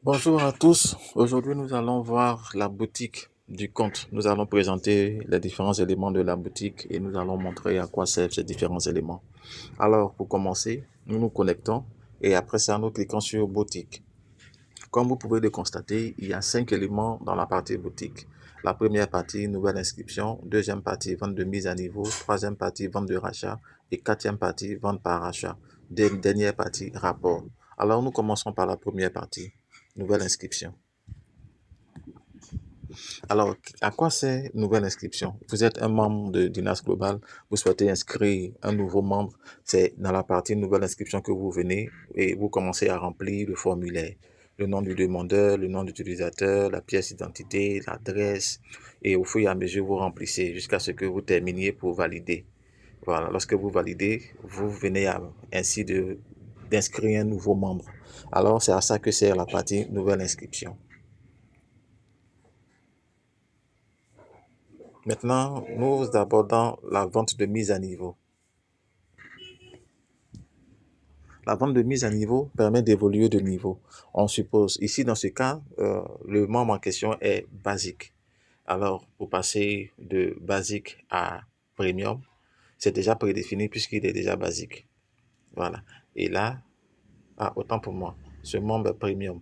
Bonjour à tous. Aujourd'hui, nous allons voir la boutique du compte. Nous allons présenter les différents éléments de la boutique et nous allons montrer à quoi servent ces différents éléments. Alors, pour commencer, nous nous connectons et après ça, nous cliquons sur boutique. Comme vous pouvez le constater, il y a 5 éléments dans la partie boutique. La première partie, nouvelle inscription. Deuxième partie, vente de mise à niveau. Troisième partie, vente de rachat. Et quatrième partie, vente par rachat. Dernière partie, rapport. Alors, nous commençons par la première partie, nouvelle inscription. Alors, à quoi sert nouvelle inscription? Vous êtes un membre de Dinas Global, vous souhaitez inscrire un nouveau membre, c'est dans la partie nouvelle inscription que vous venez et vous commencez à remplir le formulaire. Le nom du demandeur, le nom de l'utilisateur, la pièce d'identité, l'adresse, et au fur et à mesure, vous remplissez jusqu'à ce que vous terminiez pour valider. Voilà, lorsque vous validez, vous venez ainsi d'inscrire un nouveau membre. Alors, c'est à ça que sert la partie nouvelle inscription. Maintenant, nous abordons la vente de mise à niveau. La vente de mise à niveau permet d'évoluer de niveau. On suppose, ici dans ce cas, le membre en question est basique. Alors, pour passer de basique à premium, c'est déjà prédéfini puisqu'il est déjà basique. Voilà. Et là, autant pour moi, ce membre est premium.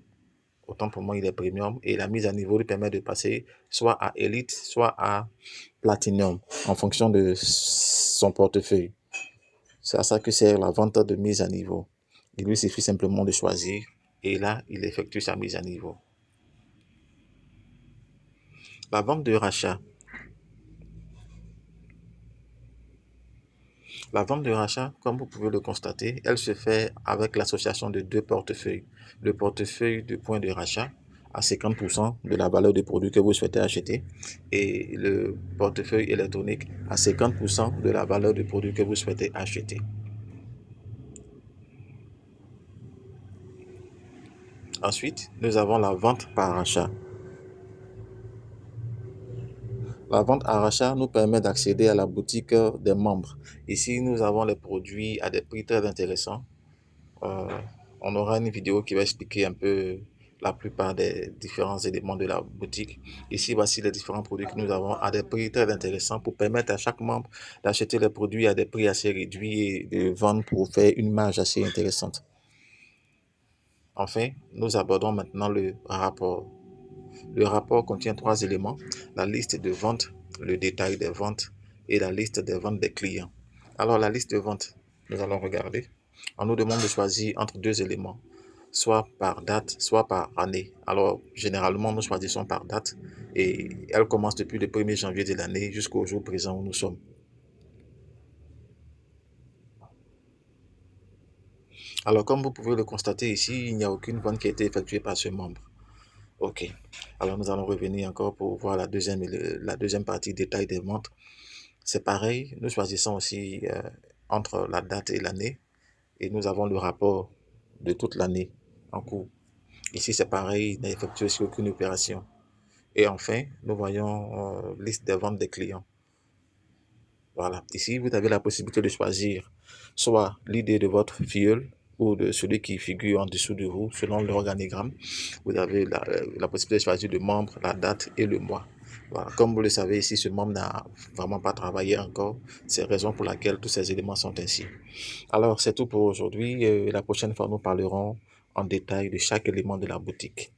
Autant pour moi, il est premium. Et la mise à niveau lui permet de passer soit à Elite, soit à Platinum, en fonction de son portefeuille. C'est à ça que sert la vente de mise à niveau. Il lui suffit simplement de choisir et là, il effectue sa mise à niveau. La vente de rachat. La vente de rachat, comme vous pouvez le constater, elle se fait avec l'association de deux portefeuilles. Le portefeuille de points de rachat à 50% de la valeur des produits que vous souhaitez acheter et le portefeuille électronique à 50% de la valeur des produits que vous souhaitez acheter. Ensuite, nous avons la vente par achat. La vente à rachat nous permet d'accéder à la boutique des membres. Ici, nous avons les produits à des prix très intéressants. Euh, on aura une vidéo qui va expliquer un peu la plupart des différents éléments de la boutique. Ici, voici les différents produits que nous avons à des prix très intéressants pour permettre à chaque membre d'acheter les produits à des prix assez réduits et de vendre pour faire une marge assez intéressante. Enfin, nous abordons maintenant le rapport. Le rapport contient 3 éléments, la liste de vente, le détail des ventes et la liste des ventes des clients. Alors la liste de vente, nous allons regarder. On nous demande de choisir entre 2 éléments, soit par date, soit par année. Alors généralement, nous choisissons par date et elle commence depuis le 1er janvier de l'année jusqu'au jour présent où nous sommes. Alors comme vous pouvez le constater ici, il n'y a aucune vente qui a été effectuée par ce membre. Ok, alors nous allons revenir encore pour voir la deuxième partie, détail des ventes. C'est pareil, nous choisissons aussi entre la date et l'année et nous avons le rapport de toute l'année en cours. Ici, c'est pareil, il n'a effectué aussi aucune opération. Et enfin, nous voyons liste des ventes des clients. Voilà, ici, vous avez la possibilité de choisir soit l'idée de votre filleul ou de celui qui figure en dessous de vous selon l'organigramme. Vous avez la possibilité de choisir le membre, la date et le mois. Voilà. Comme vous le savez, ici, ce membre n'a vraiment pas travaillé encore. C'est la raison pour laquelle tous ces éléments sont ainsi. Alors, c'est tout pour aujourd'hui. La prochaine fois, nous parlerons en détail de chaque élément de la boutique.